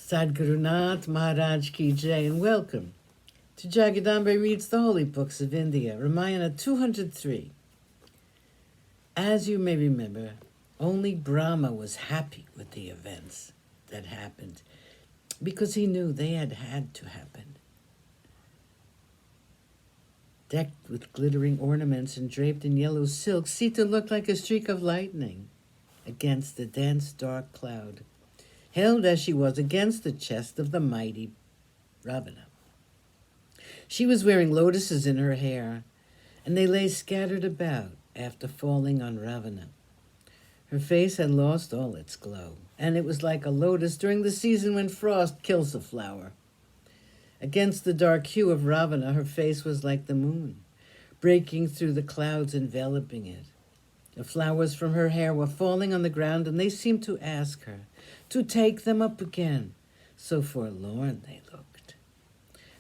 Sadgurunath Maharaj Ki Jai, and welcome to Jagadambe Reads the Holy Books of India, Ramayana203. As you may remember, only Brahma was happy with the events that happened because he knew they had to happen. Decked with glittering ornaments and draped in yellow silk, Sita looked like a streak of lightning against the dense dark cloud, held as she was against the chest of the mighty Ravana. She was wearing lotuses in her hair, and they lay scattered about after falling on Ravana. Her face had lost all its glow, and it was like a lotus during the season when frost kills a flower. Against the dark hue of Ravana, her face was like the moon, breaking through the clouds enveloping it. The flowers from her hair were falling on the ground, and they seemed to ask her to take them up again. So forlorn they looked.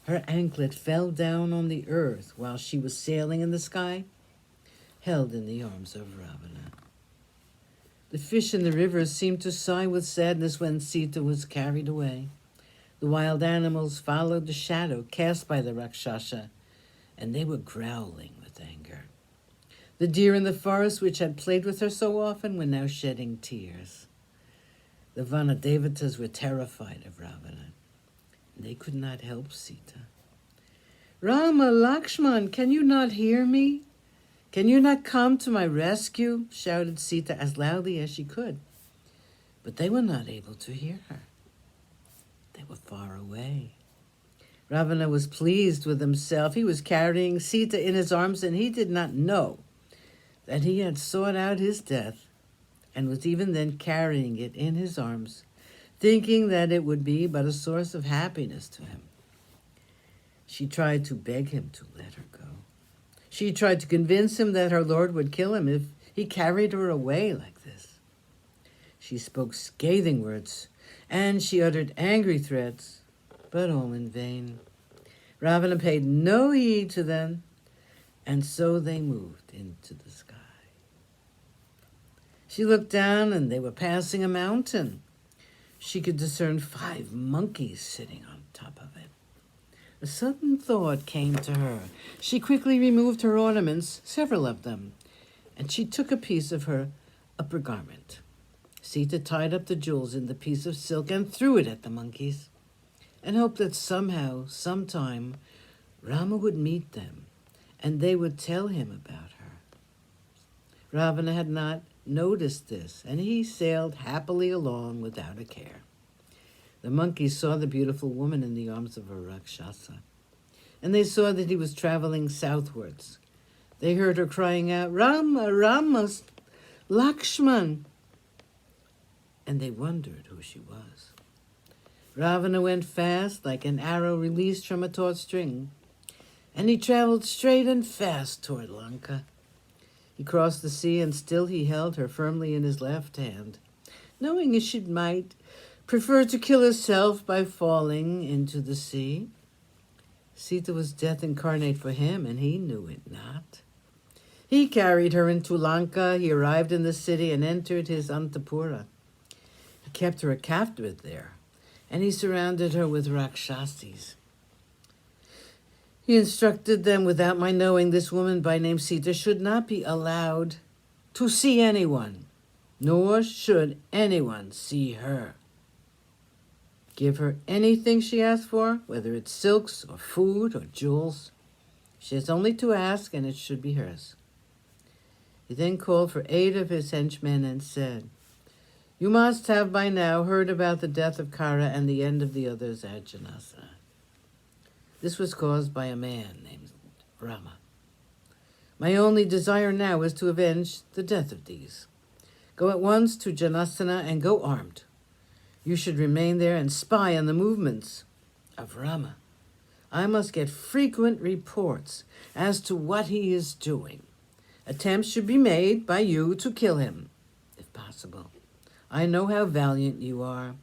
Her anklet fell down on the earth while she was sailing in the sky, held in the arms of Ravana. The fish in the rivers seemed to sigh with sadness when Sita was carried away. The wild animals followed the shadow cast by the Rakshasa, and they were growling with anger. The deer in the forest, which had played with her so often, were now shedding tears. The Vanadevatas were terrified of Ravana, and they could not help Sita. "Rama, Lakshman, can you not hear me? Can you not come to my rescue?" shouted Sita as loudly as she could. But they were not able to hear her. They were far away. Ravana was pleased with himself. He was carrying Sita in his arms, and he did not know that he had sought out his death and was even then carrying it in his arms, thinking that it would be but a source of happiness to him. She tried to beg him to let her go. She tried to convince him that her Lord would kill him if he carried her away like this. She spoke scathing words, and she uttered angry threats, but all in vain. Ravana paid no heed to them, and so they moved into the sky. She looked down, and they were passing a mountain. She could discern 5 monkeys sitting on top of it. A sudden thought came to her. She quickly removed her ornaments, several of them, and she took a piece of her upper garment. Sita tied up the jewels in the piece of silk and threw it at the monkeys, and hoped that somehow, sometime, Rama would meet them, and they would tell him about her. Ravana had not noticed this, and he sailed happily along without a care. The monkeys saw the beautiful woman in the arms of a Rakshasa, and they saw that he was traveling southwards. They heard her crying out, "Rama, Rama, Lakshman," and they wondered who she was. Ravana went fast like an arrow released from a taut string, and he traveled straight and fast toward Lanka. He crossed the sea, and still he held her firmly in his left hand, knowing as she might prefer to kill herself by falling into the sea. Sita was death incarnate for him, and he knew it not. He carried her into Lanka. He arrived in the city and entered his Antapura. He kept her a captive there, and he surrounded her with Rakshasis. He instructed them, "Without my knowing, this woman by name Sita should not be allowed to see anyone, nor should anyone see her. Give her anything she asks for, whether it's silks or food or jewels. She has only to ask, and it should be hers." He then called for 8 of his henchmen and said, "You must have by now heard about the death of Kara and the end of the others at Janasa. This was caused by a man named Rama. My only desire now is to avenge the death of these. Go at once to Janasana and go armed. You should remain there and spy on the movements of Rama. I must get frequent reports as to what he is doing. Attempts should be made by you to kill him, if possible. I know how valiant you are,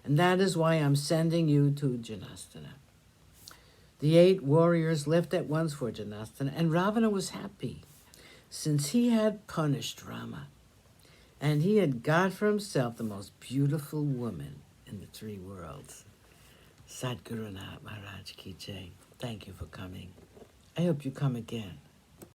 and that is why I'm sending you to Janasana." The 8 warriors left at once for Janasana, and Ravana was happy, since he had punished Rama, and he had got for himself the most beautiful woman in the three worlds. Sadhguru Nath Maharaj Ki Jai. Thank you for coming. I hope you come again.